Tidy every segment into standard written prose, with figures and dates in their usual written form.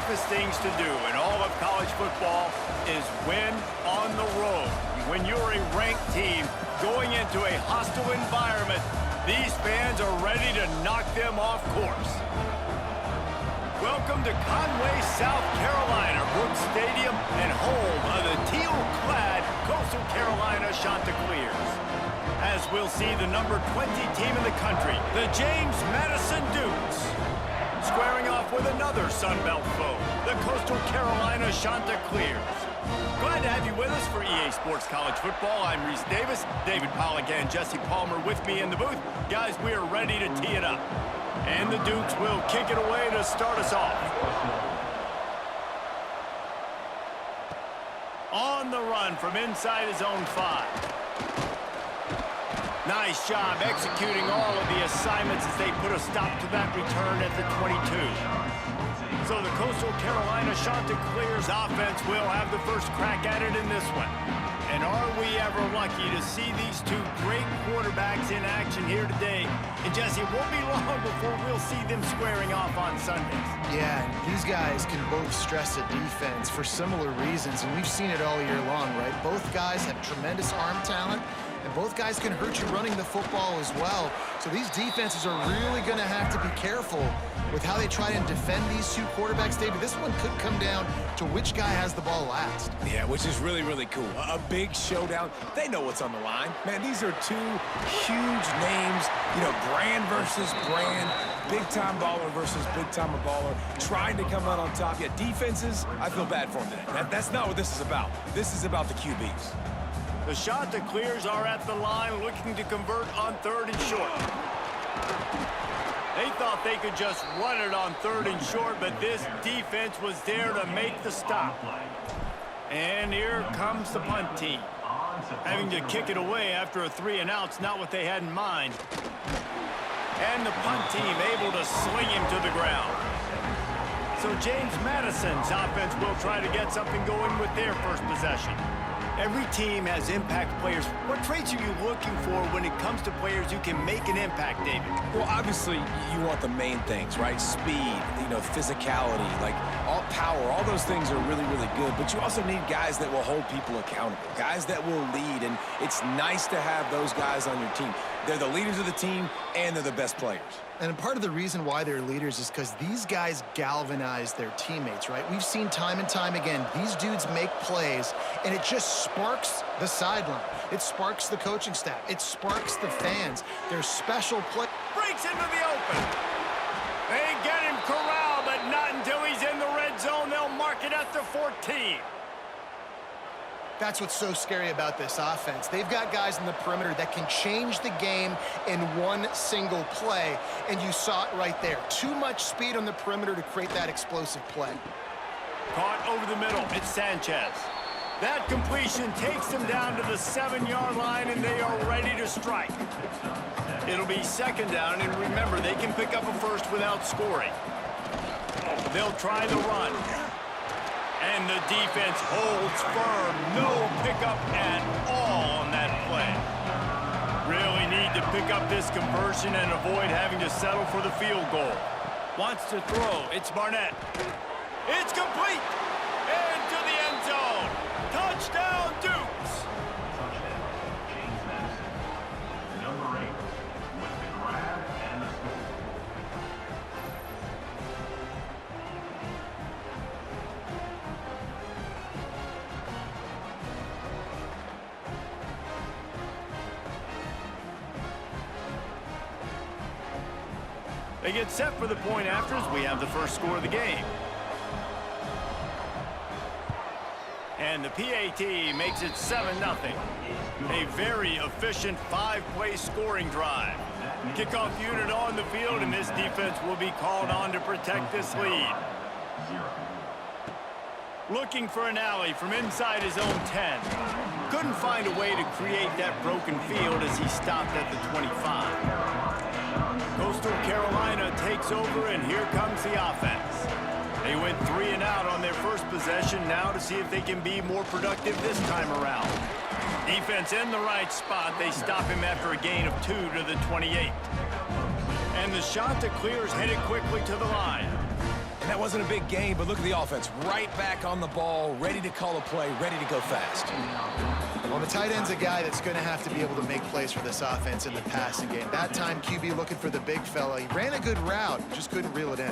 toughest things to do in all of college football is win on the road. When you're a ranked team going into a hostile environment, these fans are ready to knock them off course. Welcome to Conway, South Carolina, Brooks Stadium, and home of the teal-clad Coastal Carolina Chanticleers. As we'll see the number 20 team in the country, the James Madison Dukes, squaring off with another Sun Belt foe, the Coastal Carolina Chanticleers. Glad to have you with us for EA Sports College Football. I'm Reese Davis, David Pollack and Jesse Palmer with me in the booth. Guys, we are ready to tee it up. And the Dukes will kick it away to start us off. On the run from inside his own 5. Nice job executing all of the assignments as they put a stop to that return at the 22. So the Coastal Carolina Chanticleers offense will have the first crack at it in this one. And are we ever lucky to see these two great quarterbacks in action here today? And Jesse, it won't be long before we'll see them squaring off on Sundays. Yeah, and these guys can both stress a defense for similar reasons, and we've seen it all year long, right? Both guys have tremendous arm talent, and both guys can hurt you running the football as well. So these defenses are really going to have to be careful with how they try and defend these two quarterbacks. David, this one could come down to which guy has the ball last. Yeah, which is really, really cool. A big showdown. They know what's on the line. Man, these are two huge names. You know, brand versus brand. Big-time baller versus big-time baller. Trying to come out on top. Yeah, defenses, I feel bad for them today. That's not what this is about. This is about the QBs. The Chanticleers are at the line looking to convert on 3rd and short. They thought they could just run it on 3rd and short, but this defense was there to make the stop. And here comes the punt team. Having to kick it away after a 3-and-out's not what they had in mind. And the punt team able to sling him to the ground. So James Madison's offense will try to get something going with their first possession. Every team has impact players. What traits are you looking for when it comes to players who can make an impact, David? Well, obviously, you want the main things, right? Speed, you know, physicality, like all power, all those things are really, really good. But you also need guys that will hold people accountable, guys that will lead, and it's nice to have those guys on your team. They're the leaders of the team, and they're the best players. And part of the reason why they're leaders is because these guys galvanize their teammates, right? We've seen time and time again, these dudes make plays, and it just sparks the sideline. It sparks the coaching staff. It sparks the fans. There's special play. Breaks into the open. They get him corralled, but not until he's in the red zone. They'll mark it at the 14. That's what's so scary about this offense. They've got guys in the perimeter that can change the game in one single play, and you saw it right there. Too much speed on the perimeter to create that explosive play. Caught over the middle. It's Sanchez. That completion takes them down to the 7-yard line, and they are ready to strike. It'll be 2nd down, and remember, they can pick up a first without scoring. They'll try the run. And the defense holds firm. No pickup at all on that play. Really need to pick up this conversion and avoid having to settle for the field goal. Wants to throw. It's Barnett. It's complete. Into the end zone. Touchdown, Dukes. James Madison, number 8, with the grab and the score. They get set for the point after as we have the first score of the game. And the PAT makes it 7-0. A very efficient 5-play scoring drive. Kickoff unit on the field, and this defense will be called on to protect this lead. Looking for an alley from inside his own 10. Couldn't find a way to create that broken field as he stopped at the 25. Coastal Carolina takes over, and here comes the offense. They went 3-and-out on their first possession, now to see if they can be more productive this time around. Defense in the right spot. They stop him after a gain of 2 to the 28. And the Chanticleers headed quickly to the line. And that wasn't a big gain, but look at the offense. Right back on the ball, ready to call a play, ready to go fast. Well, the tight end's a guy that's going to have to be able to make plays for this offense in the passing game. That time, QB looking for the big fella. He ran a good route, just couldn't reel it in.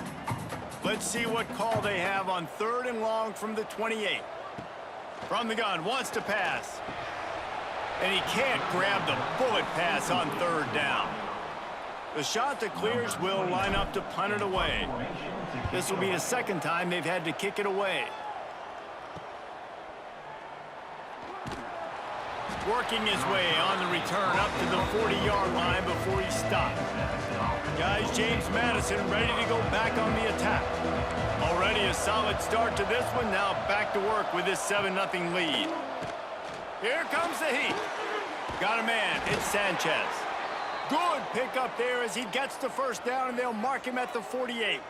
Let's see what call they have on 3rd and long from the 28. From the gun, wants to pass. And he can't grab the bullet pass on 3rd down. The shot that clears will line up to punt it away. This will be the 2nd time they've had to kick it away. Working his way on the return up to the 40-yard line before he stopped. Guys, James Madison ready to go back on the attack. Already a solid start to this one. Now back to work with this 7-0 lead. Here comes the heat. Got a man. It's Sanchez. Good pickup there as he gets the 1st down, and they'll mark him at the 48.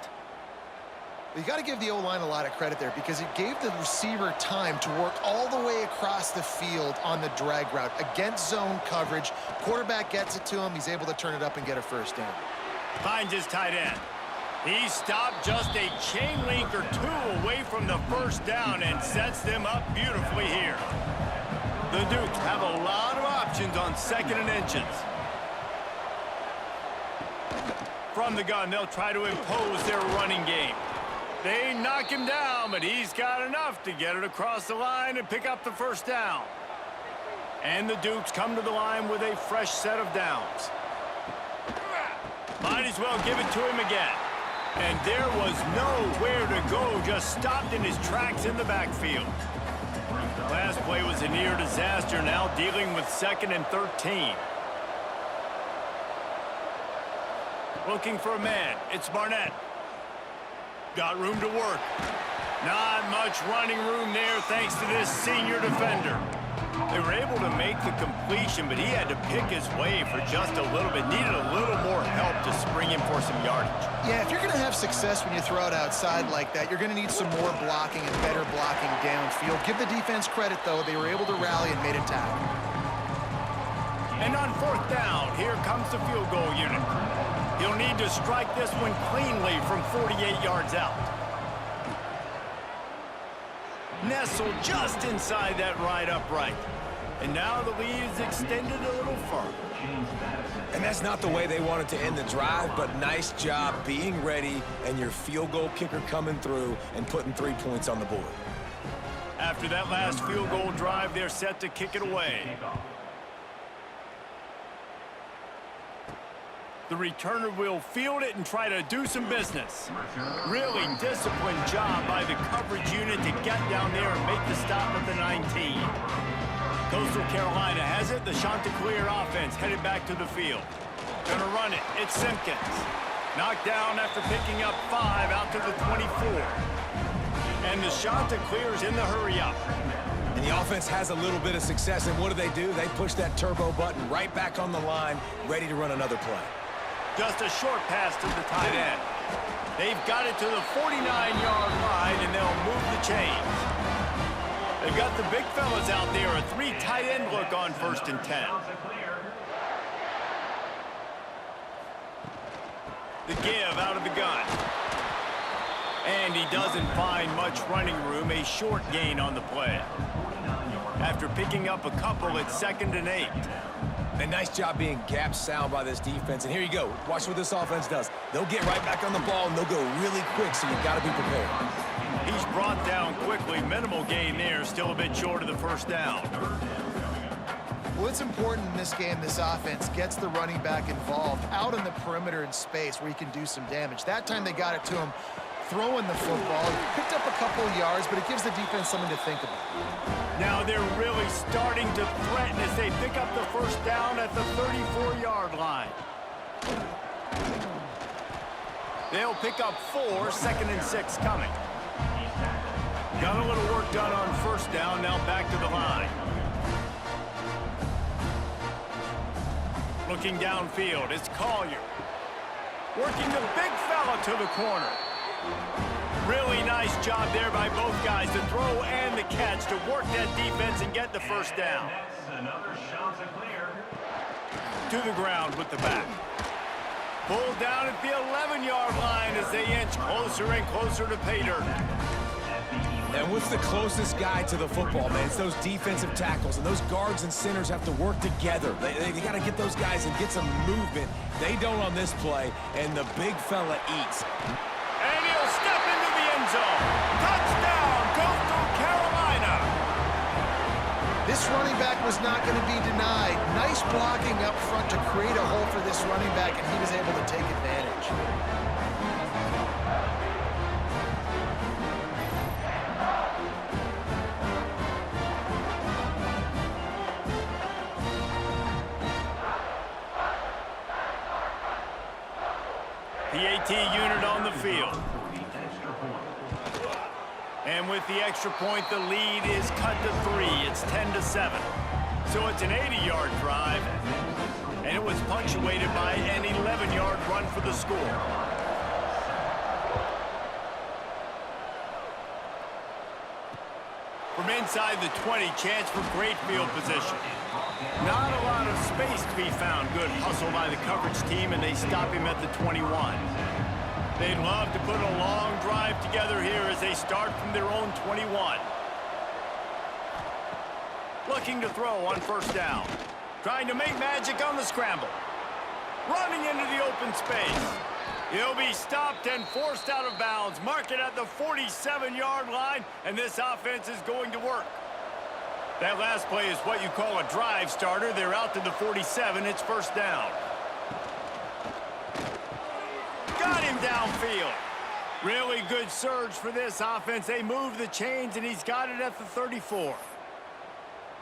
You got to give the O-line a lot of credit there because it gave the receiver time to work all the way across the field on the drag route against zone coverage. Quarterback gets it to him. He's able to turn it up and get a 1st down. Finds his tight end. He stopped just a chain link or 2 away from the 1st down and sets them up beautifully here. The Dukes have a lot of options on 2nd and inches. From the gun, they'll try to impose their running game. They knock him down, but he's got enough to get it across the line and pick up the 1st down. And the Dukes come to the line with a fresh set of downs. Might as well give it to him again. And there was nowhere to go, just stopped in his tracks in the backfield. Last play was a near disaster, now dealing with 2nd and 13. Looking for a man. It's Barnett. Got room to work. Not much running room there thanks to this senior defender. They were able to make the completion, but he had to pick his way for just a little bit. Needed a little more help to spring him for some yardage. Yeah, if you're going to have success when you throw it outside like that, you're going to need some more blocking and better blocking downfield. Give the defense credit, though. They were able to rally and made a tackle. And on 4th down, here comes the field goal unit. He'll need to strike this one cleanly from 48 yards out. Nestled just inside that right upright. And now the lead is extended a little further. And that's not the way they wanted to end the drive, but nice job being ready and your field goal kicker coming through and putting 3 points on the board. After that last field goal drive, they're set to kick it away. The returner will field it and try to do some business. Really disciplined job by the coverage unit to get down there and make the stop at the 19. Coastal Carolina has it. The Chanticleer offense headed back to the field. Gonna run it. It's Simpkins. Knocked down after picking up 5 out to the 24. And the Chanticleer's in the hurry up. And the offense has a little bit of success, and what do? They push that turbo button right back on the line, ready to run another play. Just a short pass to the tight end. They've got it to the 49-yard line, and they'll move the chains. They've got the big fellas out there, a 3 tight end look on 1st and 10. The give out of the gun. And he doesn't find much running room, a short gain on the play. After picking up a couple, it's 2nd and 8. A nice job being gap sound by this defense. And here you go. Watch what this offense does. They'll get right back on the ball, and they'll go really quick, so you've got to be prepared. He's brought down quickly. Minimal gain there. Still a bit short of the 1st down. Well, it's important in this game this offense gets the running back involved out in the perimeter in space where he can do some damage. That time they got it to him throwing the football. He picked up a couple of yards, but it gives the defense something to think about. Now they're really starting to threaten as they pick up the 1st down at the 34-yard line. They'll pick up 4, 2nd and 6 coming. Got a little work done on 1st down, now back to the line. Looking downfield, it's Collier. Working the big fella to the corner. Really nice job there by both guys, the throw and the catch to work that defense and get the 1st down. To the ground with the back. Pulled down at the 11-yard line as they inch closer and closer to pay dirt. And what's the closest guy to the football, man? It's those defensive tackles, and those guards and centers have to work together. They got to get those guys and get some movement. They don't on this play, and the big fella eats. And he'll step into the end zone. Touchdown, Coastal Carolina. This running back was not going to be denied. Nice blocking up front to create a hole for this running back, and he was able to take advantage. PAT unit on the field. And with the extra point, the lead is cut to 3. It's 10-7. So it's an 80-yard drive, and it was punctuated by an 11-yard run for the score. From inside the 20, chance for great field position. Not a lot of space to be found. Good hustle by the coverage team, and they stop him at the 21. They'd love to put a long drive together here as they start from their own 21. Looking to throw on first down. Trying to make magic on the scramble. Running into the open space. He'll be stopped and forced out of bounds. Mark it at the 47-yard line, and this offense is going to work. That last play is what you call a drive starter. They're out to the 47. It's first down. Got him downfield. Really good surge for this offense. They move the chains, and he's got it at the 34.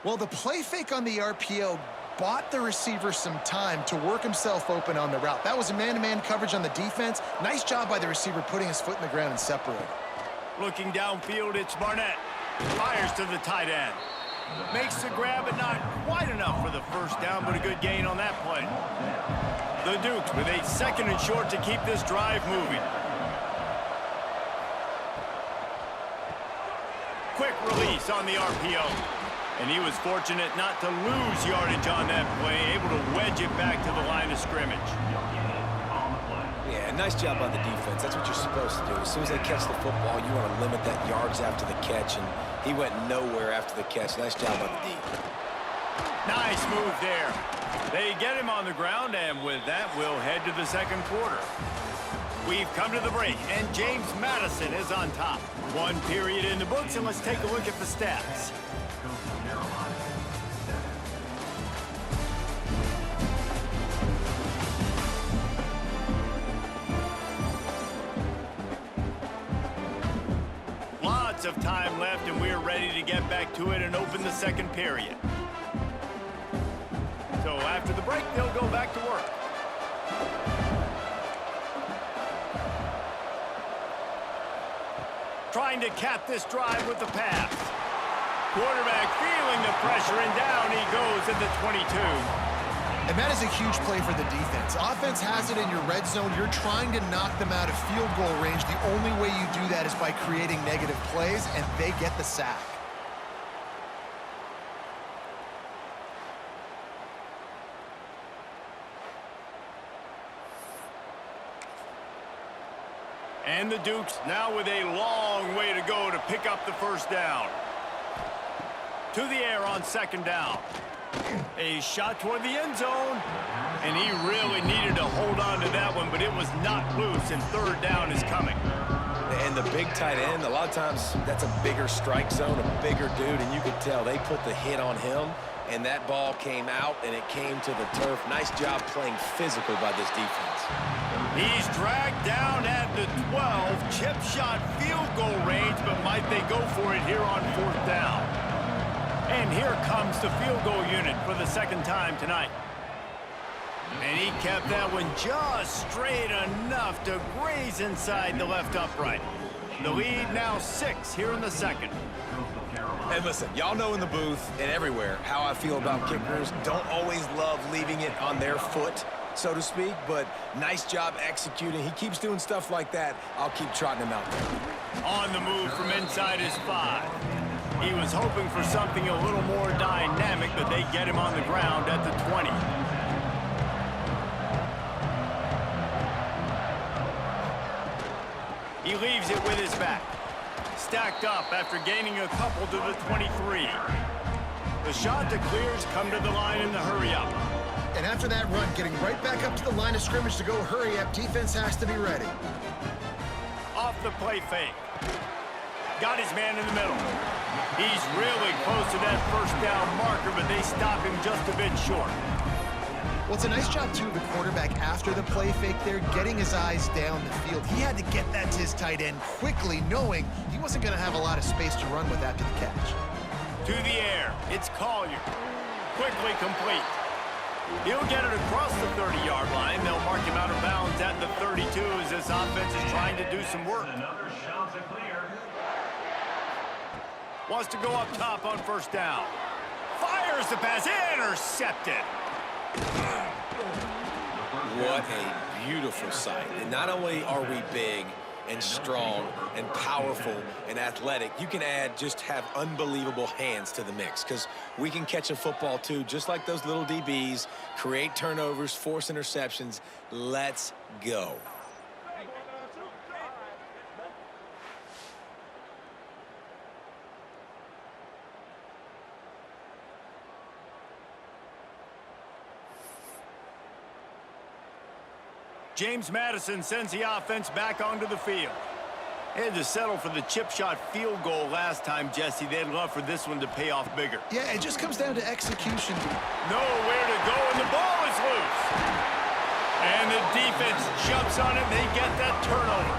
Well, the play fake on the RPO bought the receiver some time to work himself open on the route. That was a man-to-man coverage on the defense. Nice job by the receiver putting his foot in the ground and separating. Looking downfield, it's Barnett. Fires to the tight end. Makes the grab, but not quite enough for the first down, but a good gain on that play. The Dukes with a second and short to keep this drive moving. Quick release on the RPO. And he was fortunate not to lose yardage on that play, able to wedge it back to the line of scrimmage. Yeah, nice job on the defense. That's what you're supposed to do. As soon as they catch the football, you want to limit that yards after the catch, and he went nowhere after the catch. Nice job on the D. Nice move there. They get him on the ground, and with that, we'll head to the second quarter. We've come to the break, and James Madison is on top. One period in the books, and let's take a look at the stats. Lots of time left, and we're ready to get back to it and open the second period. So after the break, they'll go back to work. Trying to cap this drive with the pass. Quarterback feeling the pressure, and down he goes at the 22. And that is a huge play for the defense. Offense has it in your red zone. You're trying to knock them out of field goal range. The only way you do that is by creating negative plays, and they get the sack. And the Dukes now with a long way to go to pick up the first down. To the air on second down. A shot toward the end zone. And he really needed to hold on to that one, but it was knocked loose, and third down is coming. And the big tight end, a lot of times that's a bigger strike zone, a bigger dude, and you could tell they put the hit on him, and that ball came out, and it came to the turf. Nice job playing physical by this defense. He's dragged down at the 12. Chip shot field goal range, but might they go for it here on fourth down? And here comes the field goal unit for the second time tonight. And he kept that one just straight enough to graze inside the left upright. The lead now 6 here in the second. And listen, y'all know in the booth and everywhere how I feel about kickers. Don't always love leaving it on their foot, so to speak, but nice job executing. He keeps doing stuff like that. I'll keep trotting him out there. On the move from inside his 5. He was hoping for something a little more dynamic, but they get him on the ground at the 20. He leaves it with his back. Stacked up after gaining a couple to the 23. The shot that clears come to the line in the hurry-up. And after that run, getting right back up to the line of scrimmage to go hurry up, defense has to be ready. Off the play fake. Got his man in the middle. He's really close to that first down marker, but they stop him just a bit short. Well, it's a nice job, too, of the quarterback after the play fake there, getting his eyes down the field. He had to get that to his tight end quickly, knowing he wasn't going to have a lot of space to run with after the catch. To the air. It's Collier. Quickly complete. He'll get it across the 30-yard line. They'll mark him out of bounds at the 32 as this offense is trying to do some work. Another shot to clear. Wants to go up top on first down. Fires the pass. Intercepted. What a beautiful sight. And not only are we big and strong and powerful and athletic, you can have unbelievable hands to the mix, because we can catch a football too, just like those little DBs, create turnovers, force interceptions. Let's go. James Madison sends the offense back onto the field. They had to settle for the chip shot field goal last time, Jesse. They'd love for this one to pay off bigger. Yeah, it just comes down to execution. Nowhere to go, and the ball is loose. And the defense jumps on it, and they get that turnover.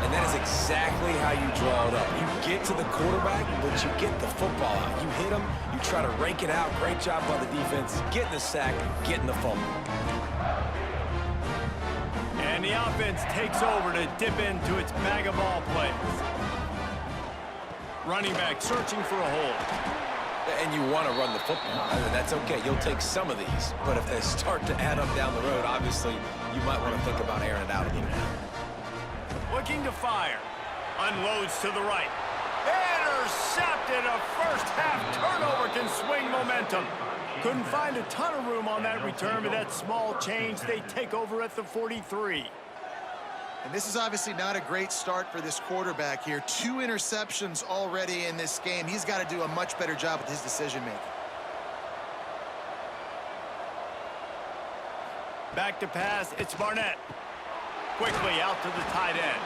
And that is exactly how you draw it up. You get to the quarterback, but you get the football out. You hit him, you try to rake it out. Great job by the defense. Getting the sack, getting the fumble. And the offense takes over to dip into its bag of ball plays. Running back searching for a hole. And you want to run the football. That's okay. You'll take some of these. But if they start to add up down the road, obviously, you might want to think about airing it out a little bit. Looking to fire. Unloads to the right. Intercepted. A first-half turnover can swing momentum. Couldn't find a ton of room on that return, but that small change, they take over at the 43. And this is obviously not a great start for this quarterback here. 2 interceptions already in this game. He's got to do a much better job with his decision-making. Back to pass, it's Barnett. Quickly out to the tight end.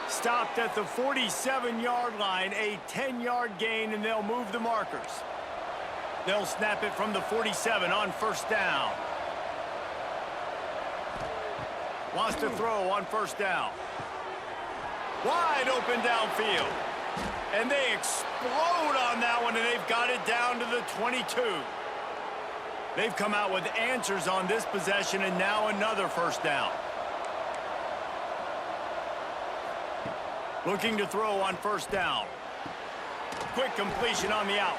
Stopped at the 47-yard line, a 10-yard gain, and they'll move the markers. They'll snap it from the 47 on first down. Wants to throw on first down. Wide open downfield. And they explode on that one, and they've got it down to the 22. They've come out with answers on this possession, and now another first down. Looking to throw on first down. Quick completion on the out.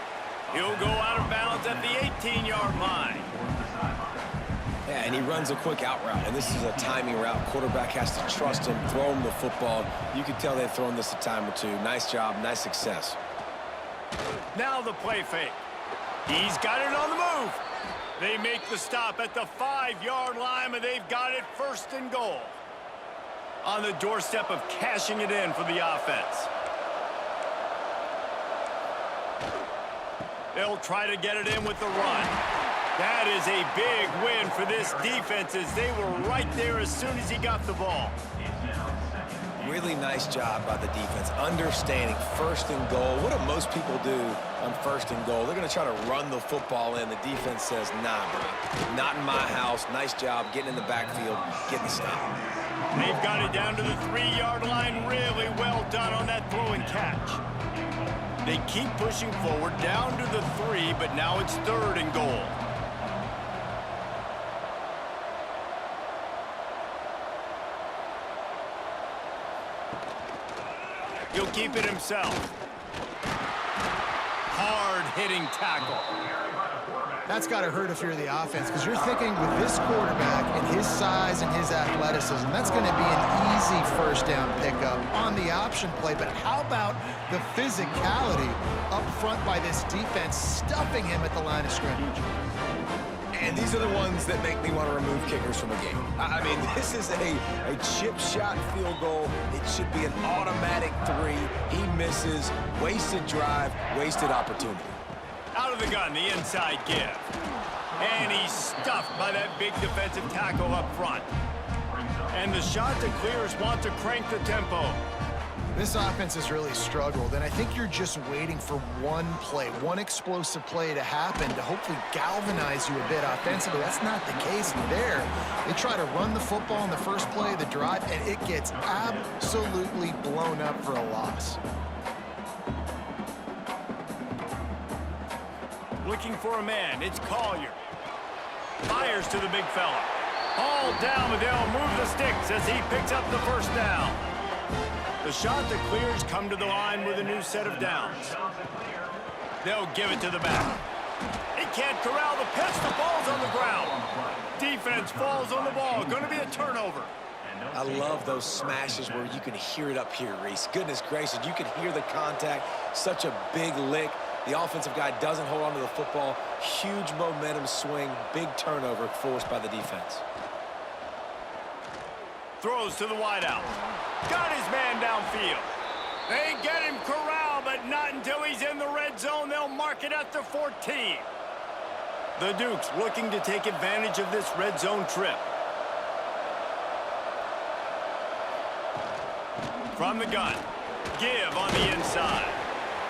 He'll go out of bounds at the 18-yard line. Yeah, and he runs a quick out route, and this is a timing route. Quarterback has to trust him, throw him the football. You can tell they've thrown this a time or two. Nice job, nice success. Now the play fake. He's got it on the move. They make the stop at the 5-yard line, and they've got it first and goal. On the doorstep of cashing it in for the offense. They'll try to get it in with the run. That is a big win for this defense, as they were right there as soon as he got the ball. Really nice job by the defense, understanding first and goal. What do most people do on first and goal? They're going to try to run the football in. The defense says, nah, bro, not in my house. Nice job getting in the backfield, getting the stop. They've got it down to the 3-yard line. Really well done on that throw and catch. They keep pushing forward down to the 3, but now it's third and goal. He'll keep it himself. Hard-hitting tackle. That's got to hurt if you're the offense, because you're thinking with this quarterback and his size and his athleticism, that's going to be an easy first down pickup on the option play. But how about the physicality up front by this defense, stuffing him at the line of scrimmage? And these are the ones that make me want to remove kickers from a game. I mean, this is a chip shot field goal. It should be an automatic 3. He misses. Wasted drive, wasted opportunity. Out of the gun, the inside give. And he's stuffed by that big defensive tackle up front. And the shot that clears wants to crank the tempo. This offense has really struggled, and I think you're just waiting for one play, one explosive play to happen to hopefully galvanize you a bit offensively. That's not the case there. They try to run the football in the first play of the drive, and it gets absolutely blown up for a loss. Looking for a man, it's Collier. Fires to the big fella. All down, but they'll move the sticks as he picks up the first down. The shot that clears come to the line with a new set of downs. They'll give it to the back. He can't corral the pitch. The ball's on the ground. Defense falls on the ball. Going to be a turnover. I love those smashes where you can hear it up here, Reese. Goodness gracious, you can hear the contact. Such a big lick. The offensive guy doesn't hold on to the football. Huge momentum swing. Big turnover forced by the defense. Throws to the wideout. Got his man downfield. They get him corralled, but not until he's in the red zone. They'll mark it at the 14. The Dukes looking to take advantage of this red zone trip. From the gun. Give on the inside.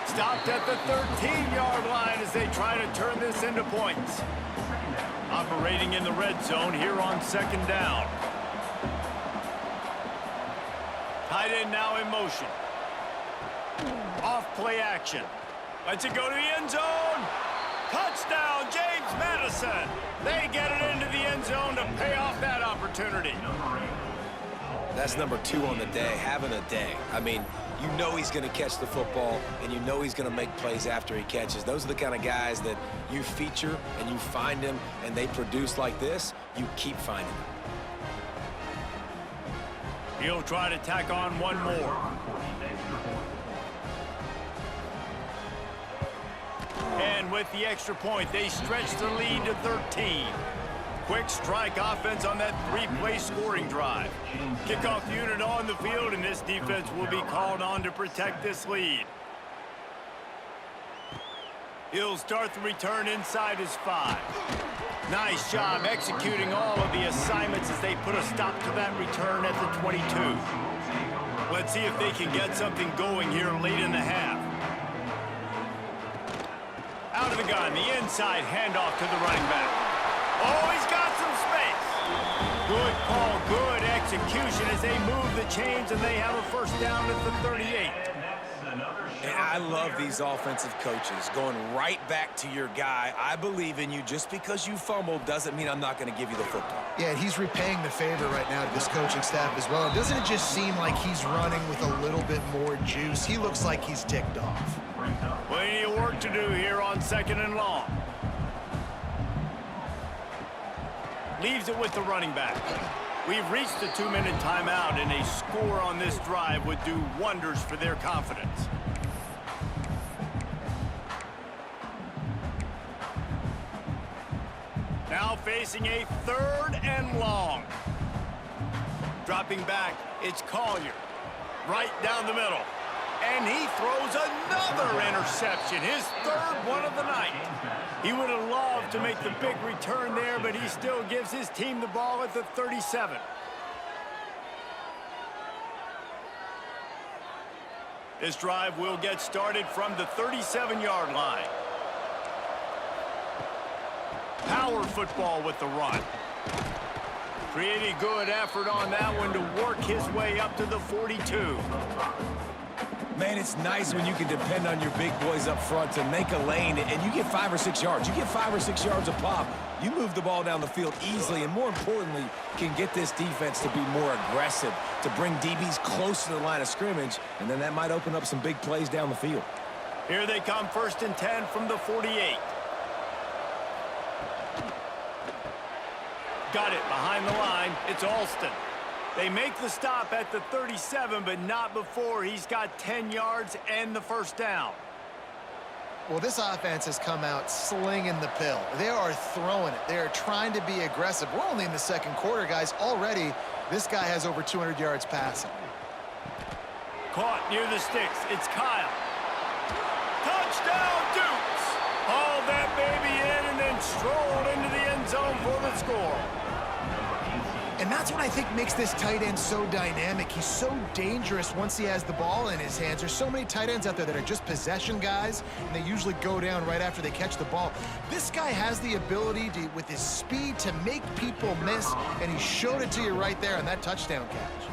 Stopped at the 13-yard line as they try to turn this into points. Operating in the red zone here on second down. Tight end now in motion. Off play action. Lets it go to the end zone. Touchdown, James Madison. They get it into the end zone to pay off that opportunity. That's number 2 on the day, having a day. I mean, you know he's going to catch the football, and you know he's going to make plays after he catches. Those are the kind of guys that you feature and you find them, and they produce like this. You keep finding them. He'll try to tack on one more. And with the extra point, they stretch the lead to 13. Quick strike offense on that 3-play scoring drive. Kickoff unit on the field, and this defense will be called on to protect this lead. He'll start the return inside his 5. Nice job executing all of the assignments as they put a stop to that return at the 22. Let's see if they can get something going here late in the half. Out of the gun, the inside handoff to the running back. Oh, he's got some space. Good call, good execution as they move the chains, and they have a first down at the 38. And I love these offensive coaches going right back to your guy. I believe in you. Just because you fumbled doesn't mean I'm not going to give you the football. Yeah, he's repaying the favor right now to this coaching staff as well. Doesn't it just seem like he's running with a little bit more juice? He looks like he's ticked off. Plenty of work to do here on second and long. Leaves it with the running back. We've reached the 2-minute timeout, and a score on this drive would do wonders for their confidence. Now facing a 3rd and long. Dropping back, it's Collier. Right down the middle. And he throws another interception, his 3rd one of the night. He would have loved to make the big return there, but he still gives his team the ball at the 37. This drive will get started from the 37-yard line. Power football with the run. Pretty good effort on that one to work his way up to the 42. Man, it's nice when you can depend on your big boys up front to make a lane, and you get 5 or 6 yards. You get 5 or 6 yards a pop. You move the ball down the field easily, and more importantly, can get this defense to be more aggressive, to bring DBs close to the line of scrimmage, and then that might open up some big plays down the field. Here they come, 1st and 10 from the 48. Got it behind the line. It's Alston. They make the stop at the 37, but not before he's got 10 yards and the first down. Well, this offense has come out slinging the pill. They are throwing it. They are trying to be aggressive. We're only in the second quarter, guys. Already, this guy has over 200 yards passing. Caught near the sticks. It's Kyle. Touchdown, Dukes! Hauled that baby in and then strolled into the end zone for the score. And that's what I think makes this tight end so dynamic. He's so dangerous once he has the ball in his hands. There's so many tight ends out there that are just possession guys, and they usually go down right after they catch the ball. This guy has the ability to, with his speed, to make people miss, and he showed it to you right there on that touchdown catch.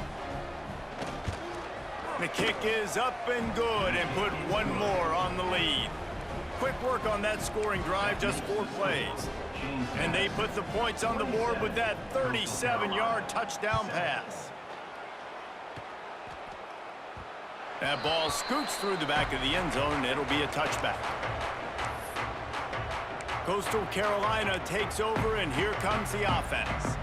The kick is up and good and put one more on the lead. Quick work on that scoring drive, just 4 plays. And they put the points on the board with that 37-yard touchdown pass. That ball scoots through the back of the end zone, and it'll be a touchback. Coastal Carolina takes over, and here comes the offense.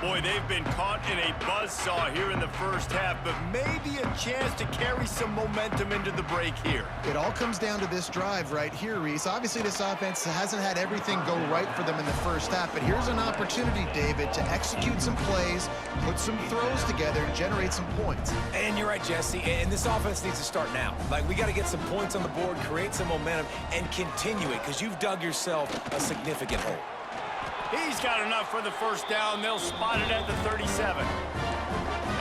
Boy, they've been caught in a buzzsaw here in the first half, but maybe a chance to carry some momentum into the break here. It all comes down to this drive right here, Reese. Obviously, this offense hasn't had everything go right for them in the first half, but here's an opportunity, David, to execute some plays, put some throws together, and generate some points. And you're right, Jesse, and this offense needs to start now. Like, we got to get some points on the board, create some momentum, and continue it, because you've dug yourself a significant hole. He's got enough for the first down. They'll spot it at the 37.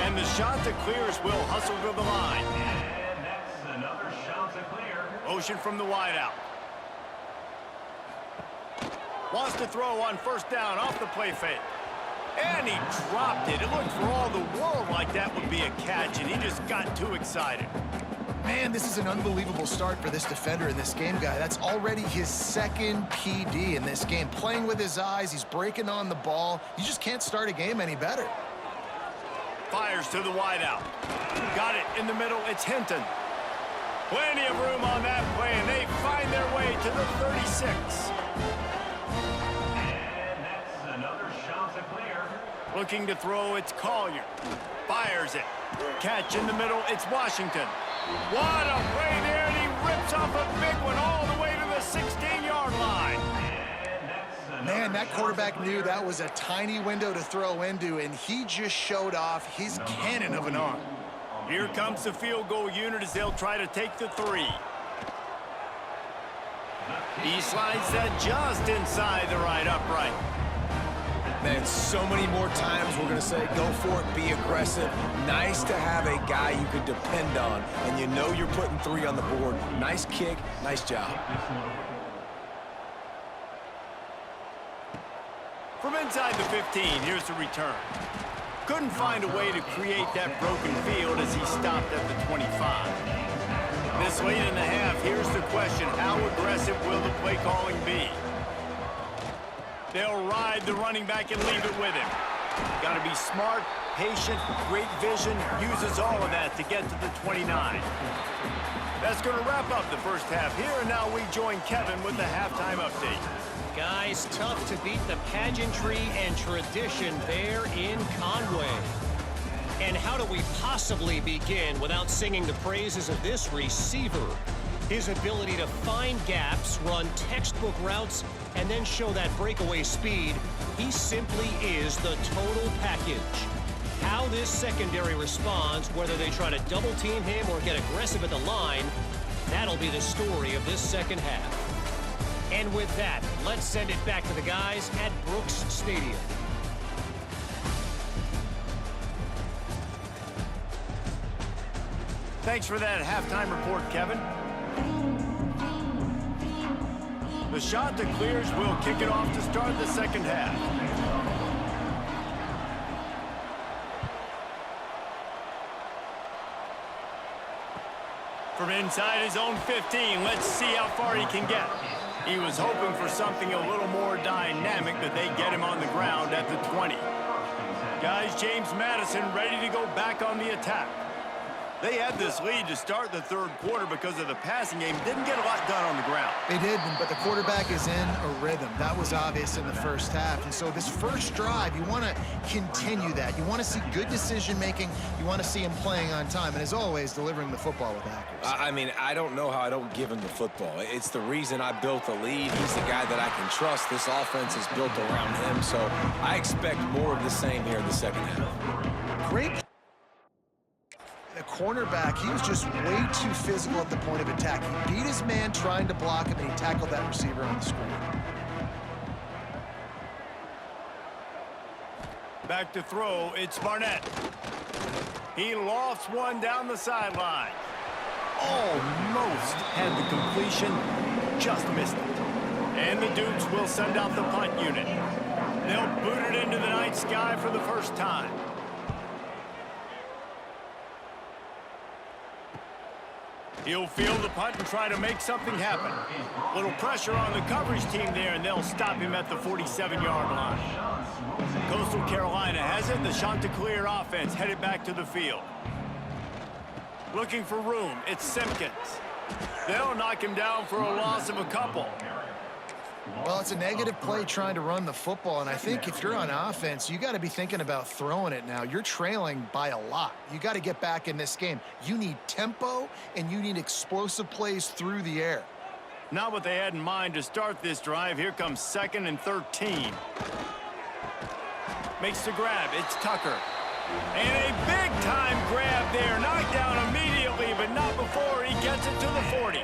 And the shot to clears will hustle to the line. And that's another shot to clear. Motion from the wideout. Wants to throw on first down off the play fake. And he dropped it. It looked for all the world like that would be a catch, and he just got too excited. Man, this is an unbelievable start for this defender in this game, guy. That's already his second PD in this game. Playing with his eyes, he's breaking on the ball. You just can't start a game any better. Fires to the wideout. Got it in the middle. It's Hinton. Plenty of room on that play, and they find their way to the 36. And that's another shot to clear. Looking to throw, it's Collier. Fires it. Catch in the middle, it's Washington. What a play there, and he rips off a big one all the way to the 16-yard line. Man, that quarterback knew that was a tiny window to throw into, and he just showed off his cannon of an arm. Here comes the field goal unit as they'll try to take the 3. He slides that just inside the right upright. Man, so many more times we're going to say, go for it, be aggressive. Nice to have a guy you can depend on, and you know you're putting 3 on the board. Nice kick, nice job. From inside the 15, here's the return. Couldn't find a way to create that broken field as he stopped at the 25. This late in the half, here's the question. How aggressive will the play calling be? They'll ride the running back and leave it with him. Got to be smart, patient, great vision, uses all of that to get to the 29. That's going to wrap up the first half here, and now we join Kevin with the halftime update. Guys, tough to beat the pageantry and tradition there in Conway. And how do we possibly begin without singing the praises of this receiver? His ability to find gaps, run textbook routes, and then show that breakaway speed. He simply is the total package. How this secondary responds, whether they try to double team him or get aggressive at the line, that'll be the story of this second half. And with that, let's send it back to the guys at Brooks Stadium. Thanks for that halftime report, Kevin. The shot to clears will kick it off to start the second half. From inside his own 15, let's see how far he can get. He was hoping for something a little more dynamic, but they get him on the ground at the 20. Guys, James Madison ready to go back on the attack. They had this lead to start the third quarter because of the passing game. Didn't get a lot done on the ground. They did, but the quarterback is in a rhythm. That was obvious in the first half. And so this first drive, you want to continue that. You want to see good decision-making. You want to see him playing on time. And as always, delivering the football with accuracy. I mean, I don't know how I don't give him the football. It's the reason I built the lead. He's the guy that I can trust. This offense is built around him. So I expect more of the same here in the second half. Great. The cornerback, he was just way too physical at the point of attack. He beat his man trying to block him, and he tackled that receiver on the screen. Back to throw, it's Barnett. He lofts one down the sideline. Almost had the completion, just missed it. And the Dukes will send out the punt unit. They'll boot it into the night sky for the first time. He'll field the punt and try to make something happen. Little pressure on the coverage team there, and they'll stop him at the 47-yard line. Coastal Carolina has it. The Chanticleer offense headed back to the field. Looking for room. It's Simpkins. They'll knock him down for a loss of a couple. Well, it's a negative play trying to run the football, and I think if you're on offense, you got to be thinking about throwing it now. You're trailing by a lot. You got to get back in this game. You need tempo, and you need explosive plays through the air. Not what they had in mind to start this drive. Here comes 2nd and 13. Makes the grab. It's Tucker. And a big-time grab there. Knocked down immediately, but not before he gets it to the 40.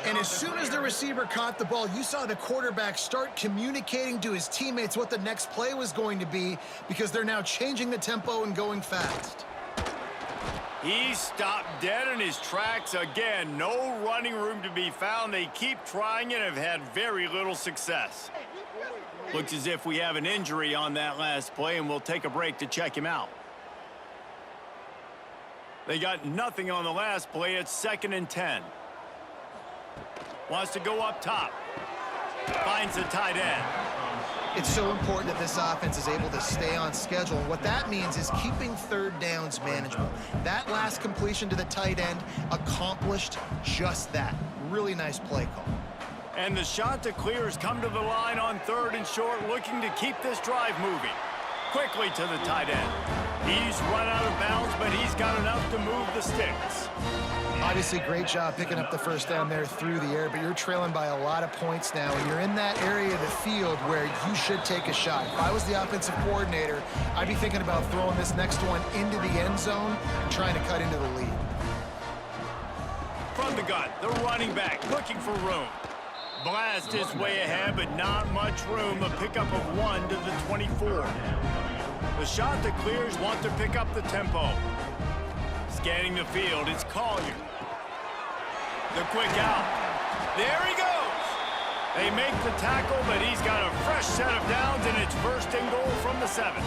And as soon as the receiver caught the ball, you saw the quarterback start communicating to his teammates what the next play was going to be, because they're now changing the tempo and going fast. He stopped dead in his tracks again. No running room to be found. They keep trying and have had very little success. Looks as if we have an injury on that last play, and we'll take a break to check him out. They got nothing on the last play. It's 2nd and 10. Wants to go up top. Finds the tight end. It's so important that this offense is able to stay on schedule. And what that means is keeping third downs manageable. That last completion to the tight end accomplished just that. Really nice play call. And the Chanticleers come to the line on 3rd and short, looking to keep this drive moving. Quickly to the tight end. He's run out of bounds, but he's got enough to move the sticks. Obviously, great job picking up the first down there through the air, but you're trailing by a lot of points now, and you're in that area of the field where you should take a shot. If I was the offensive coordinator, I'd be thinking about throwing this next one into the end zone and trying to cut into the lead. From the gun, the running back looking for room. Blast his way ahead, but not much room. A pickup of 1 to the 24. The Chanticleers want to pick up the tempo. Scanning the field, it's Collier. The quick out. There he goes. They make the tackle, but he's got a fresh set of downs, and it's 1st and goal from the 7.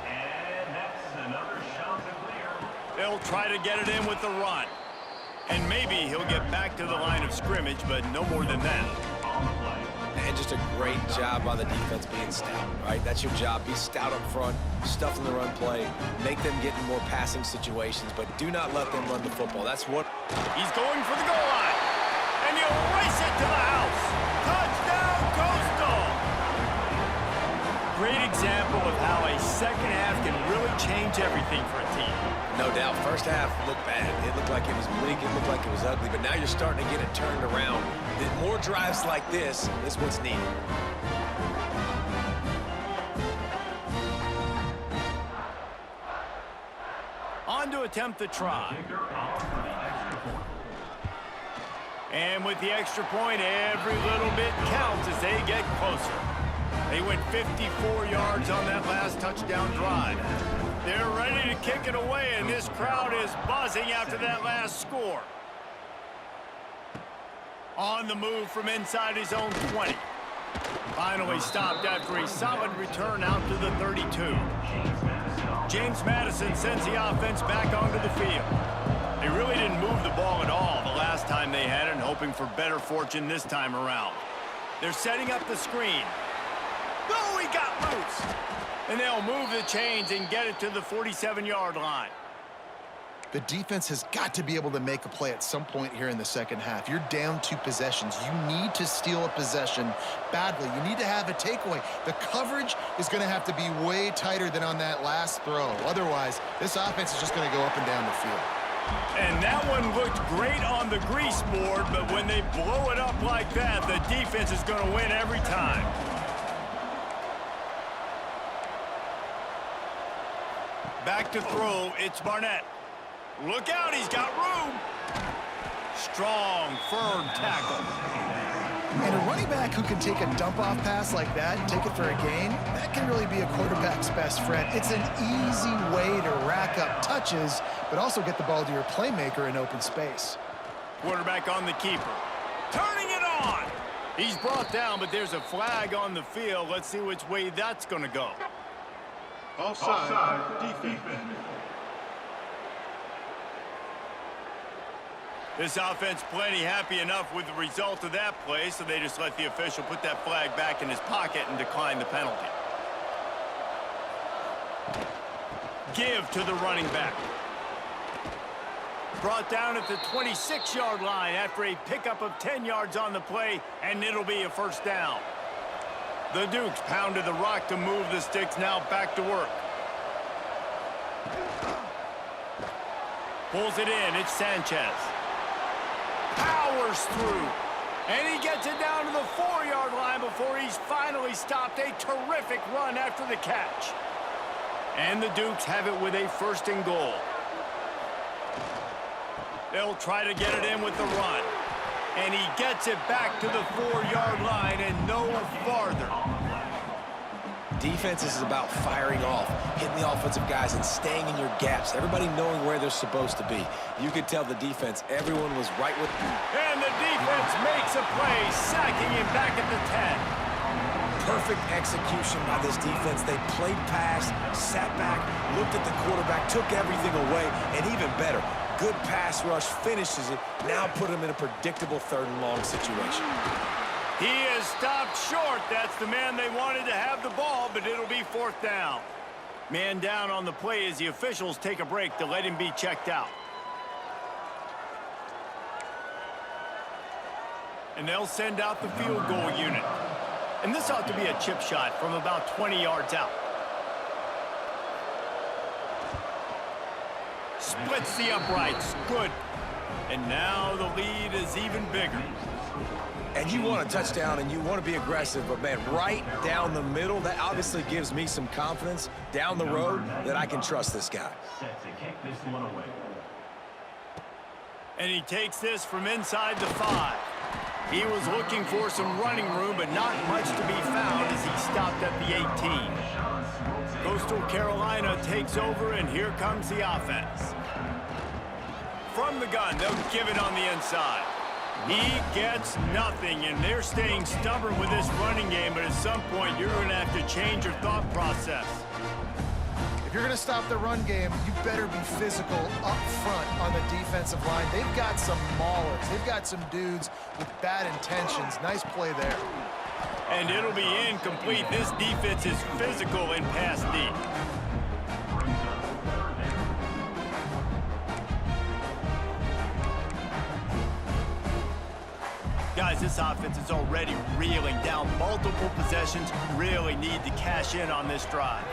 And that's another Chanticleer. They'll try to get it in with the run. And maybe he'll get back to the line of scrimmage, but no more than that. And just a great job by the defense being stout, right? That's your job. Be stout up front, stuff in the run play, make them get in more passing situations, but do not let them run the football. That's what... He's going for the goal line. And he'll race it to the house. Touchdown, Coastal! Great example of how a second half can really change everything for a team. No doubt. First half looked bad. It looked like it was bleak. It looked like it was ugly. But now you're starting to get it turned around. More drives like this is what's needed. On to attempt the try. And with the extra point, every little bit counts as they get closer. They went 54 yards on that last touchdown drive. They're ready to kick it away, and this crowd is buzzing after that last score. On the move from inside his own 20. Finally stopped after a solid return out to the 32. James Madison sends the offense back onto the field. They really didn't move the ball at all the last time they had it, and hoping for better fortune this time around. They're setting up the screen. Oh, he got loose. And they'll move the chains and get it to the 47-yard line. The defense has got to be able to make a play at some point here in the second half. You're down 2 possessions. You need to steal a possession badly. You need to have a takeaway. The coverage is going to have to be way tighter than on that last throw. Otherwise, this offense is just going to go up and down the field. And that one looked great on the grease board, but when they blow it up like that, the defense is going to win every time. Back to throw, it's Barnett. Look out, he's got room. Strong, firm tackle. And a running back who can take a dump-off pass like that and take it for a gain, that can really be a quarterback's best friend. It's an easy way to rack up touches, but also get the ball to your playmaker in open space. Quarterback on the keeper. Turning it on. He's brought down, but there's a flag on the field. Let's see which way that's going to go. Offside, defense. This offense plenty happy enough with the result of that play, so they just let the official put that flag back in his pocket and decline the penalty. Give to the running back. Brought down at the 26-yard line after a pickup of 10 yards on the play, and it'll be a first down. The Dukes pounded the rock to move the sticks, now back to work. Pulls it in, it's Sanchez. Powers through, and he gets it down to the 4-yard line before he's finally stopped. A terrific run after the catch. And the Dukes have it with a 1st and goal. They'll try to get it in with the run. And he gets it back to the 4-yard line and no farther. Defense is about firing off, hitting the offensive guys, and staying in your gaps. Everybody knowing where they're supposed to be. You could tell the defense, everyone was right with you. And the defense makes a play, sacking him back at the 10. Perfect execution by this defense. They played pass, sat back, looked at the quarterback, took everything away, and even better, good pass rush, finishes it, now put him in a predictable 3rd and long situation. He is stopped short. That's the man they wanted to have the ball, but it'll be 4th down. Man down on the play as the officials take a break to let him be checked out. And they'll send out the field goal unit. And this ought to be a chip shot from about 20 yards out. Splits the uprights. Good. And now the lead is even bigger. And you want a touchdown and you want to be aggressive, but man, right down the middle, that obviously gives me some confidence down the road that I can trust this guy. Set to kick this one away. And he takes this from inside the 5. He was looking for some running room, but not much to be found as he stopped at the 18. Coastal Carolina takes over, and here comes the offense. From the gun, they'll give it on the inside. He gets nothing, and they're staying stubborn with this running game, but at some point, you're going to have to change your thought process. If you're going to stop the run game, you better be physical up front on the defensive line. They've got some maulers. They've got some dudes with bad intentions. Nice play there. And it'll be incomplete. This defense is physical in pass D. Guys, this offense is already reeling down multiple possessions. Really need to cash in on this drive.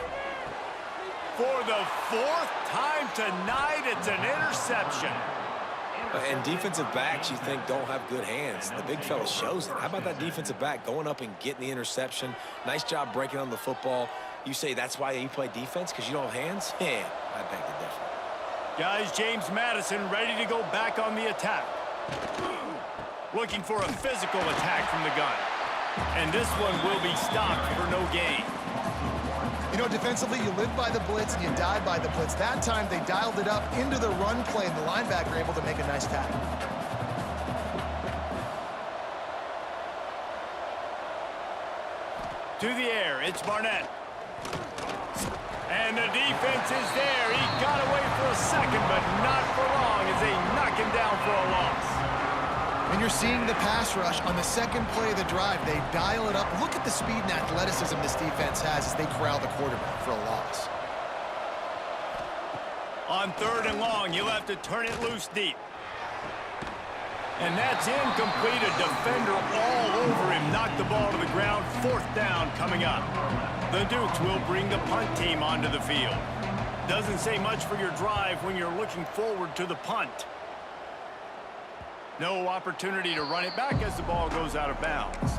For the 4th time tonight, it's an interception. And defensive backs, you think, don't have good hands. The big fella shows it. How about that defensive back going up and getting the interception? Nice job breaking on the football. You say that's why you play defense, because you don't have hands? Yeah, I beg to differ. Guys, James Madison ready to go back on the attack. Looking for a physical attack from the gun. And this one will be stopped for no gain. You know, defensively, you live by the blitz and you die by the blitz. That time, they dialed it up into the run play, and the linebacker able to make a nice tackle. To the air, it's Barnett. And the defense is there. He got away for a second, but not for long as they knock him down for a loss. And you're seeing the pass rush on the second play of the drive. They dial it up. Look at the speed and athleticism this defense has as they corral the quarterback for a loss. On 3rd and long, you'll have to turn it loose deep. And that's incomplete. A defender all over him. Knocked the ball to the ground. 4th down coming up. The Dukes will bring the punt team onto the field. Doesn't say much for your drive when you're looking forward to the punt. No opportunity to run it back as the ball goes out of bounds.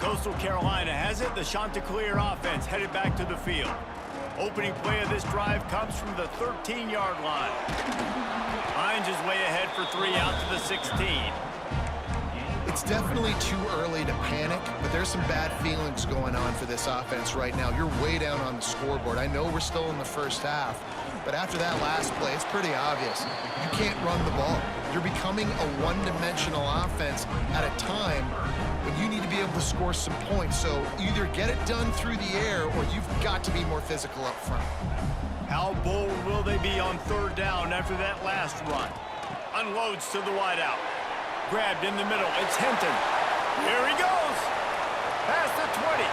Coastal Carolina has it. The Chanticleer offense headed back to the field. Opening play of this drive comes from the 13-yard line. Hines is way ahead for 3 out to the 16. It's definitely too early to panic, but there's some bad feelings going on for this offense right now. You're way down on the scoreboard. I know we're still in the first half, but after that last play, it's pretty obvious. You can't run the ball. You're becoming a one-dimensional offense at a time when you need to be able to score some points. So either get it done through the air or you've got to be more physical up front. How bold will they be on 3rd down after that last run? Unloads to the wideout. Grabbed in the middle. It's Hinton. Here he goes. Past the 20.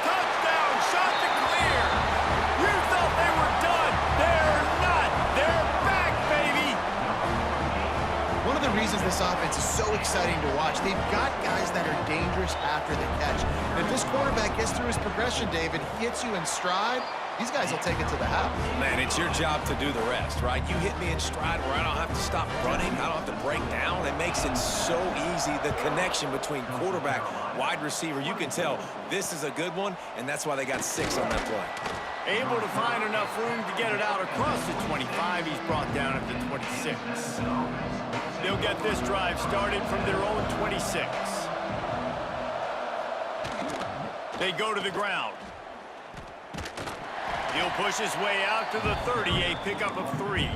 Touchdown. Shot to clear. You thought they were done. They're not. They're back, baby. One of the reasons this offense is so exciting to watch, they've got guys that are dangerous after the catch. And if this quarterback gets through his progression, David, hits you in stride, these guys will take it to the house. Man, it's your job to do the rest, right? You hit me in stride where I don't have to stop running. I don't have to break down. It makes it so easy, the connection between quarterback, wide receiver. You can tell this is a good one, and that's why they got 6 on that play. Able to find enough room to get it out across the 25. He's brought down at the 26. They'll get this drive started from their own 26. They go to the ground. He'll push his way out to the 30, a pickup of 3.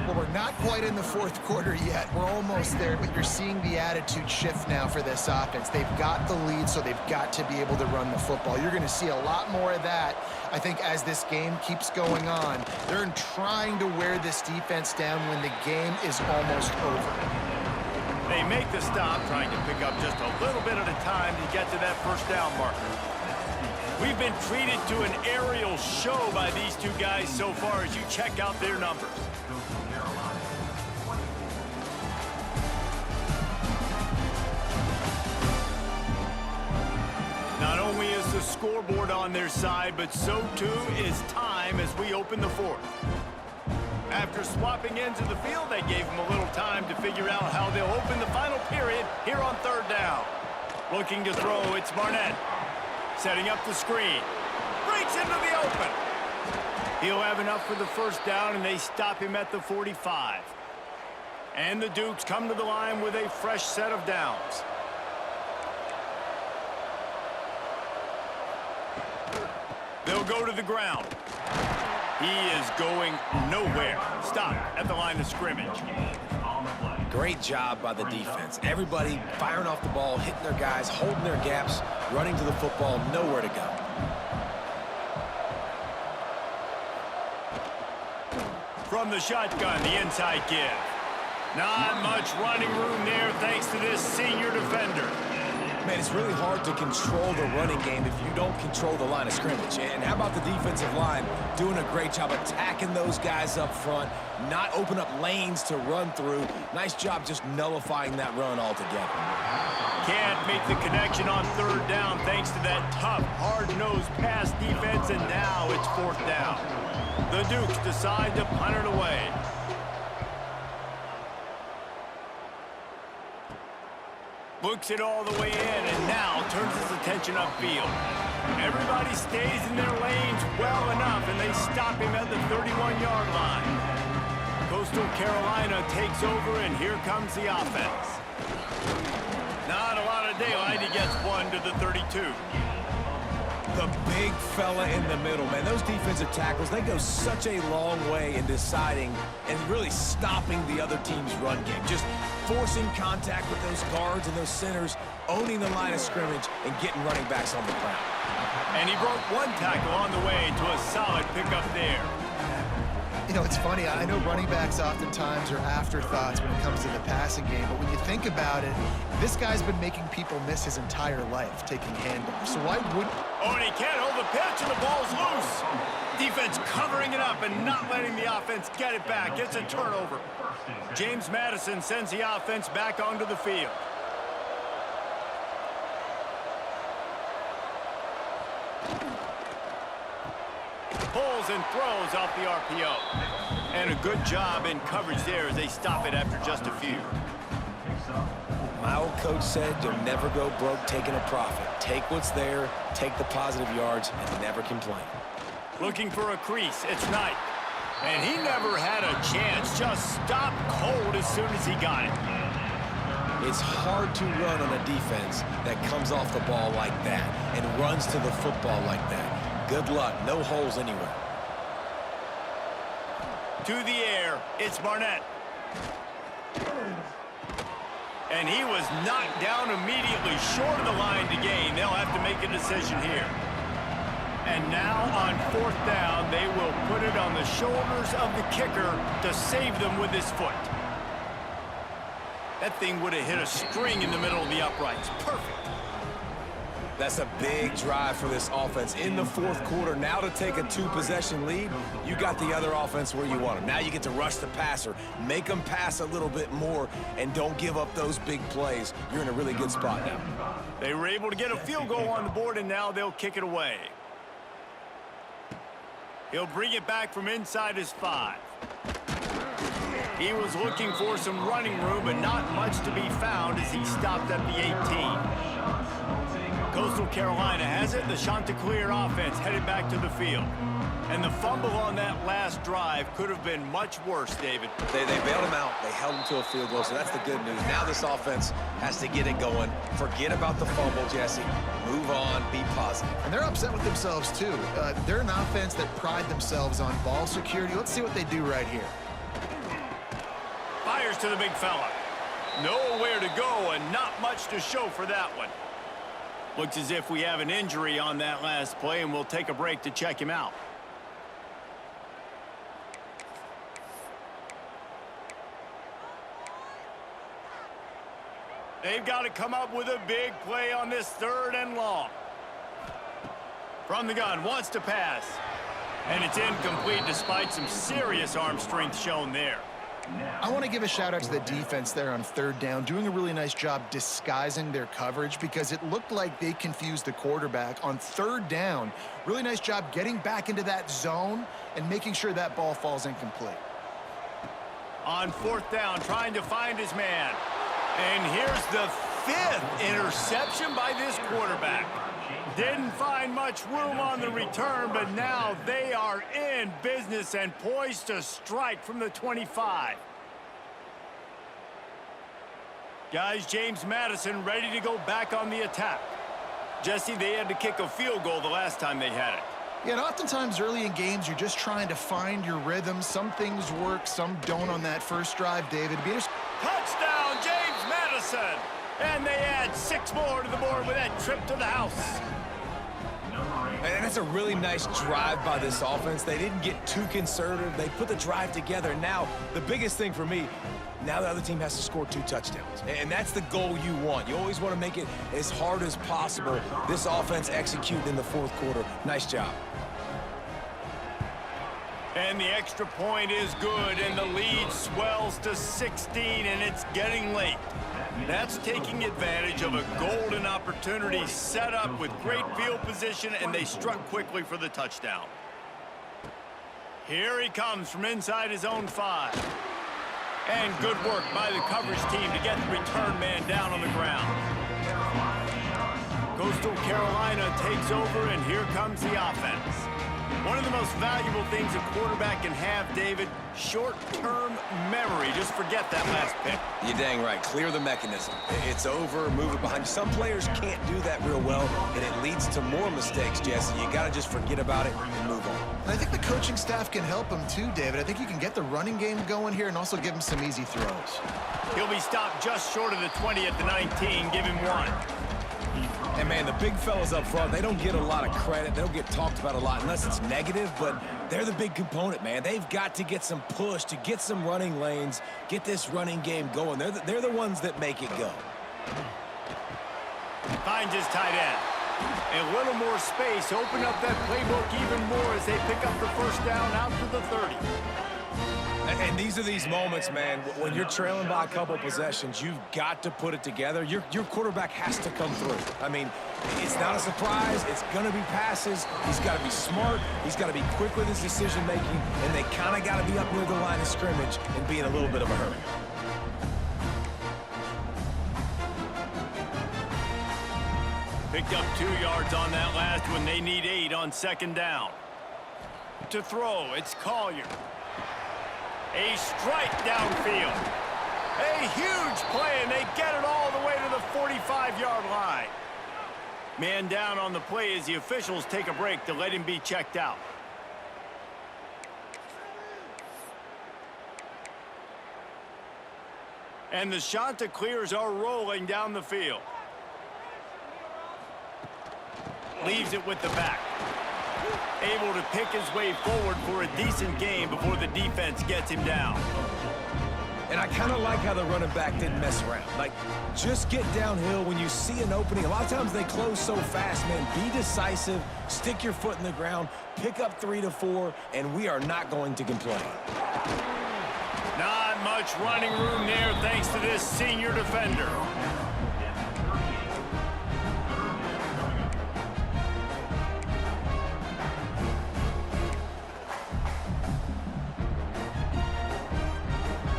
Well, we're not quite in the 4th quarter yet. We're almost there, but you're seeing the attitude shift now for this offense. They've got the lead, so they've got to be able to run the football. You're going to see a lot more of that, I think, as this game keeps going on. They're trying to wear this defense down when the game is almost over. They make the stop, trying to pick up just a little bit at a time to get to that 1st down marker. We've been treated to an aerial show by these two guys so far as you check out their numbers. Not only is the scoreboard on their side, but so too is time as we open the 4th. After swapping ends of the field, they gave them a little time to figure out how they'll open the final period here on 3rd down. Looking to throw, it's Barnett. Setting up the screen. Breaks into the open. He'll have enough for the 1st down, and they stop him at the 45. And the Dukes come to the line with a fresh set of downs. They'll go to the ground. He is going nowhere. Stop at the line of scrimmage. Great job by the defense. Everybody firing off the ball, hitting their guys, holding their gaps, running to the football, nowhere to go. From the shotgun, the inside give. Not much running room there thanks to this senior defender. Man, it's really hard to control the running game if you don't control the line of scrimmage. And how about the defensive line doing a great job attacking those guys up front, not open up lanes to run through. Nice job just nullifying that run altogether. Can't make the connection on 3rd down thanks to that tough, hard-nosed pass defense, and now it's 4th down. The Dukes decide to punt it away. Looks it all the way in, and now turns his attention upfield. Everybody stays in their lanes well enough, and they stop him at the 31-yard line. Coastal Carolina takes over, and here comes the offense. Not a lot of daylight. He gets 1 to the 32. The big fella in the middle, man. Those defensive tackles, they go such a long way in deciding and really stopping the other team's run game. Just forcing contact with those guards and those centers, owning the line of scrimmage, and getting running backs on the ground. And he broke 1 tackle on the way to a solid pickup there. You know, it's funny. I know running backs oftentimes are afterthoughts when it comes to the passing game, but when you think about it, this guy's been making people miss his entire life taking handoffs. So why would... Oh, and he can't hold the pitch, and the ball's loose. Defense covering it up and not letting the offense get it back. It's a turnover. James Madison sends the offense back onto the field. Pulls and throws off the RPO. And a good job in coverage there as they stop it after just a few. My old coach said you'll never go broke taking a profit. Take what's there, take the positive yards, and never complain. Looking for a crease. It's Knight. And he never had a chance. Just stopped cold as soon as he got it. It's hard to run on a defense that comes off the ball like that and runs to the football like that. Good luck. No holes anywhere. To the air. It's Barnett. And he was knocked down immediately short of the line to gain. They'll have to make a decision here. And now on 4th down, they will put it on the shoulders of the kicker to save them with his foot. That thing would have hit a string in the middle of the uprights. Perfect. That's a big drive for this offense in the 4th quarter. Now to take a 2-possession lead, you got the other offense where you want them. Now you get to rush the passer, make them pass a little bit more, and don't give up those big plays. You're in a really good spot now. They were able to get a field goal on the board, and now they'll kick it away. He'll bring it back from inside his 5. He was looking for some running room, but not much to be found as he stopped at the 18. Coastal Carolina has it. The Chanticleer offense headed back to the field. And the fumble on that last drive could have been much worse, David. They bailed him out. They held him to a field goal, so that's the good news. Now this offense has to get it going. Forget about the fumble, Jesse. Move on. Be positive. And they're upset with themselves, too. They're an offense that pride themselves on ball security. Let's see what they do right here. Fires to the big fella. Nowhere to go and not much to show for that one. Looks as if we have an injury on that last play, and we'll take a break to check him out. They've got to come up with a big play on this 3rd and long. From the gun, wants to pass. And it's incomplete despite some serious arm strength shown there. I want to give a shout out to the defense there on 3rd down, doing a really nice job disguising their coverage because it looked like they confused the quarterback on 3rd down. Really nice job getting back into that zone and making sure that ball falls incomplete. On 4th down, trying to find his man. And here's the 5th interception by this quarterback. Didn't find much room on the return, but now they are in business and poised to strike from the 25. Guys, James Madison ready to go back on the attack. Jesse, they had to kick a field goal the last time they had it. Yeah, and oftentimes early in games, you're just trying to find your rhythm. Some things work, some don't on that first drive, David. Touchdown, James Madison! And they add 6 more to the board with that trip to the house. And that's a really nice drive by this offense. They didn't get too conservative. They put the drive together. Now, the biggest thing for me, now the other team has to score 2 touchdowns. And that's the goal you want. You always want to make it as hard as possible. This offense executed in the 4th quarter. Nice job. And the extra point is good, and the lead swells to 16, and it's getting late. That's taking advantage of a golden opportunity set up with great field position, and they struck quickly for the touchdown. Here he comes from inside his own 5. And good work by the coverage team to get the return man down on the ground. Coastal Carolina takes over, and here comes the offense. One of the most valuable things a quarterback can have, David, short-term memory. Just forget that last pick. You're dang right. Clear the mechanism. It's over, move it behind you. Some players can't do that real well, and it leads to more mistakes, Jesse. You got to just forget about it and move on. And I think the coaching staff can help him too, David. I think you can get the running game going here and also give him some easy throws. He'll be stopped just short of the 20 at the 19. Give him 1. And, man, the big fellas up front, they don't get a lot of credit. They don't get talked about a lot unless it's negative, but they're the big component, man. They've got to get some push, to get some running lanes, get this running game going. They're the ones that make it go. Finds his tight end. A little more space, open up that playbook even more as they pick up the first down out to the 30. And these are these moments, man, when you're trailing by a couple possessions, you've got to put it together. Your quarterback has to come through. I mean, it's not a surprise. It's going to be passes. He's got to be smart. He's got to be quick with his decision-making, and they kind of got to be up near the line of scrimmage and be in a little bit of a hurry. Picked up 2 yards on that last one. They need 8 on second down. To throw, it's Collier. A strike downfield. A huge play, and they get it all the way to the 45-yard line. Man down on the play as the officials take a break to let him be checked out. And the Chanticleers are rolling down the field. Leaves it with the back. Able to pick his way forward for a decent game before the defense gets him down. And I kind of like how the running back didn't mess around. Like, just get downhill when you see an opening. A lot of times they close so fast, man. Be decisive, stick your foot in the ground, pick up 3 to 4, and we are not going to complain. Not much running room there thanks to this senior defender.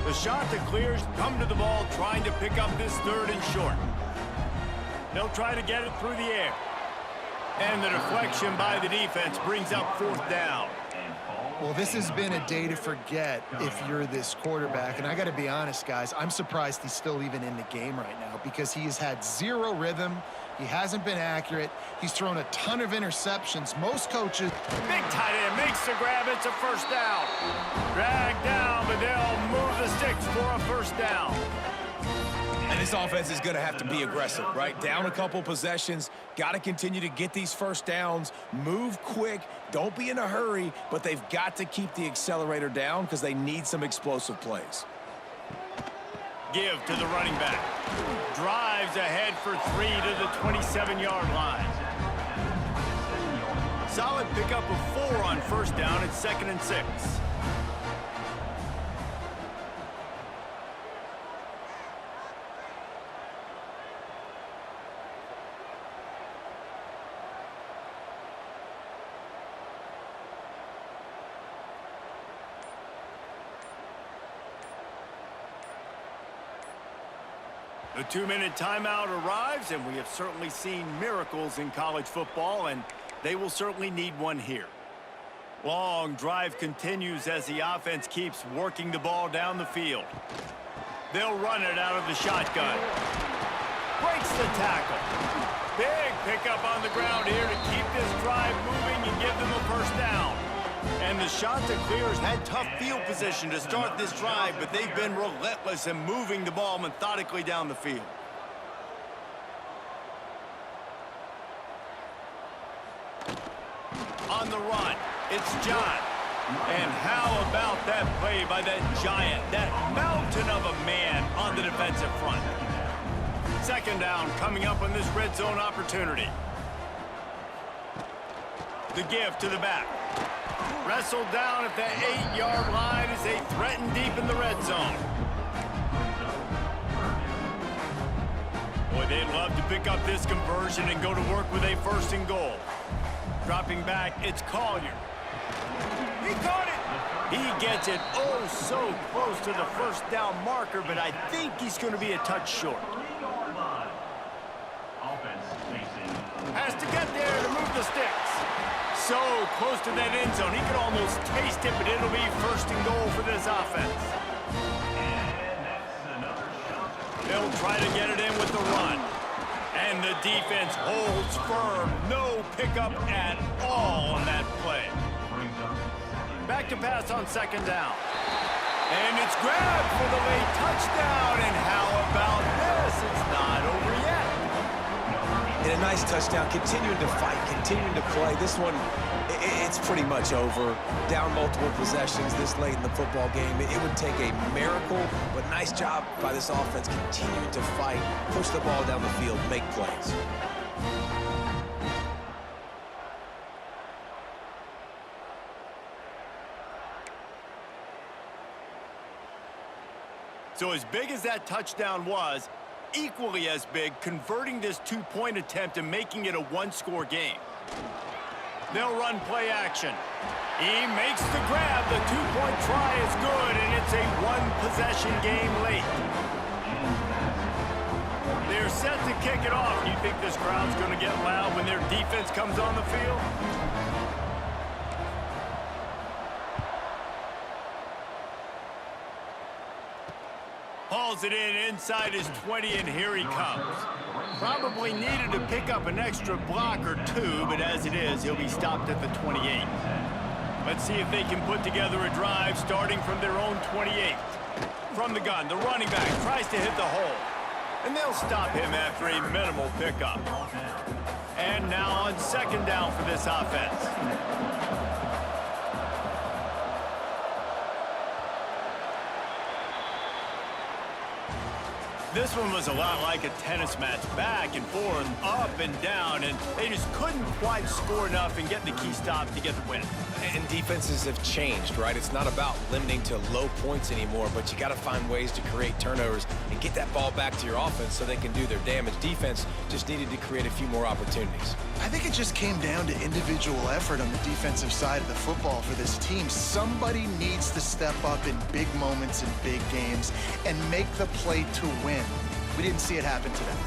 The Chanticleers come to the ball trying to pick up this 3rd and short. They'll try to get it through the air. And the deflection by the defense brings up 4th down. Well, this has been a day to forget if you're this quarterback. And I got to be honest, guys, I'm surprised he's still even in the game right now because he has had 0 rhythm. He hasn't been accurate. He's thrown a ton of interceptions. Most coaches... Big tight end makes the grab. It's a 1st down. Dragged down, but they'll move the sticks for a 1st down. And this offense is going to have to be aggressive, right? Down a couple possessions. Got to continue to get these 1st downs. Move quick. Don't be in a hurry, but they've got to keep the accelerator down because they need some explosive plays. Give to the running back. Drives ahead for 3 to the 27-yard line. Solid pickup of 4 on 1st down. It's 2nd and 6. The 2-minute timeout arrives, and we have certainly seen miracles in college football, and they will certainly need one here. Long drive continues as the offense keeps working the ball down the field. They'll run it out of the shotgun. Breaks the tackle. Big pickup on the ground here to keep this drive moving and give them a 1st down. And the Chanticleers had tough field position to start this drive, but they've been relentless in moving the ball methodically down the field. On the run, it's John. And how about that play by that giant, that mountain of a man on the defensive front? 2nd down coming up on this red zone opportunity. The give to the back. Wrestled down at the 8-yard line as they threaten deep in the red zone. Boy, they'd love to pick up this conversion and go to work with a 1st and goal. Dropping back, it's Collier. He caught it. He gets it oh so close to the 1st down marker, but I think he's going to be a touch short. Has to get there to move the sticks. So close to that end zone. He could almost taste it, but it'll be 1st and goal for this offense. They'll try to get it in with the run. And the defense holds firm. No pickup at all on that play. Back to pass on 2nd down. And it's grabbed for the late touchdown. And how about this? It's not over yet. And a nice touchdown, continuing to fight, continuing to play. This one, it's pretty much over. Down multiple possessions this late in the football game. It would take a miracle, but nice job by this offense continuing to fight, push the ball down the field, make plays. So as big as that touchdown was, equally as big converting this two-point attempt and making it a one-score game. They'll run play action. He makes the grab. The two-point try is good, and it's a one-possession game late. They're set to kick it off. Do you think this crowd's going to get loud when their defense comes on the field? Hauls it in inside his 20, and here he comes. Probably needed to pick up an extra block or two, but as it is, he'll be stopped at the 28. Let's see if they can put together a drive starting from their own 28. From the gun, the running back tries to hit the hole, and they'll stop him after a minimal pickup. And now on second down for this offense. This one was a lot like a tennis match, back and forth, up and down, and they just couldn't quite score enough and get the key stop to get the win. And defenses have changed, right? It's not about limiting to low points anymore, but you got to find ways to create turnovers and get that ball back to your offense so they can do their damage. Defense just needed to create a few more opportunities. I think it just came down to individual effort on the defensive side of the football for this team. Somebody needs to step up in big moments in big games and make the play to win. We didn't see it happen today.